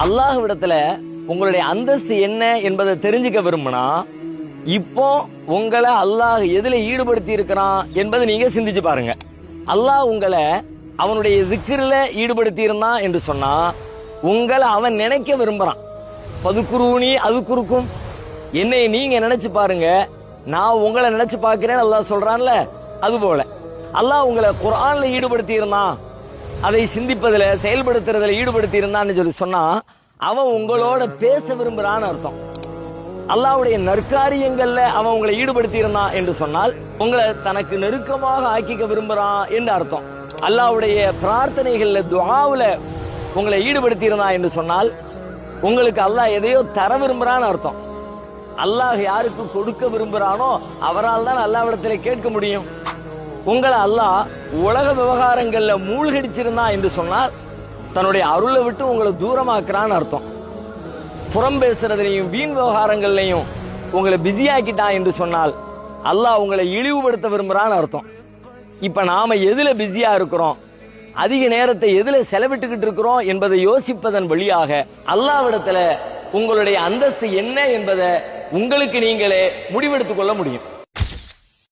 அல்லாஹ்விடத்துல உங்களுடைய அந்தஸ்து என்ன என்பதை தெரிஞ்சுக்க விரும்பினா இப்போ உங்களை அல்லாஹ் எதுல ஈடுபடுத்தி இருக்கிறான் என்பதை நீங்க சிந்திச்சு பாருங்க. அல்லாஹ் உங்களை அவனுடைய திக்ருல ஈடுபடுத்தி இருந்தான் என்று சொன்னா உங்களை அவன் நினைக்க விரும்புறான். பதுக்குருனி அதுக்குருக்கும், என்னை நீங்க நினைச்சு பாருங்க, நான் உங்களை நினைச்சு பார்க்கிறேன் அல்லாஹ் சொல்றான்ல. அது போல அல்லாஹ் உங்களை குர்ஆன்ல ஈடுபடுத்தி இருந்தான், அதை சிந்திப்பதில் செயல்படுத்துறதுல ஈடுபடுத்தி இருந்தான்னு சொல்லி சொன்னா அவன் உங்களோட பேச விரும்புறான்னு அர்த்தம். அல்லாஹ்வுடைய நற்காரியங்கள்ல அவன் உங்களை ஈடுபடுத்தி இருந்தான் என்று சொன்னால் உங்களை தனக்கு நெருக்கமாக ஆக்கிக்க விரும்புறான் என்று அர்த்தம். அல்லாஹ்வுடைய பிரார்த்தனைகள்ல துஆவுல உங்களை ஈடுபடுத்தி இருந்தான் என்று சொன்னால் உங்களுக்கு அல்லாஹ் எதையோ தர விரும்புறான்னு அர்த்தம். அல்லாஹ் யாருக்கு கொடுக்க விரும்புறானோ அவரால் தான் அல்லாஹ்விடத்தில் கேட்க முடியும். உங்களை அல்லாஹ் உலக விவகாரங்கள்ல மூழ்கடிச்சிருந்தான் என்று சொன்னால் தன்னுடைய அருளை விட்டு உங்களை தூரமாக்குறான்னு அர்த்தம். புறம் பேசுறதுலையும் வீண் விவகாரங்கள்லையும் உங்களை பிஸியாக்கிட்டான் என்று சொன்னால் அல்லாஹ் உங்களை இழிவுபடுத்த விரும்புறான்னு அர்த்தம். இப்ப நாம எதுல பிஸியா இருக்கிறோம், அதிக நேரத்தை எதுல செலவிட்டுக்கிட்டு இருக்கிறோம் என்பதை யோசிப்பதன் வழியாக அல்லாஹ்விடத்துல உங்களுடைய அந்தஸ்து என்ன என்பதை உங்களுக்கு நீங்களே முடிவெடுத்துக் கொள்ள முடியும்.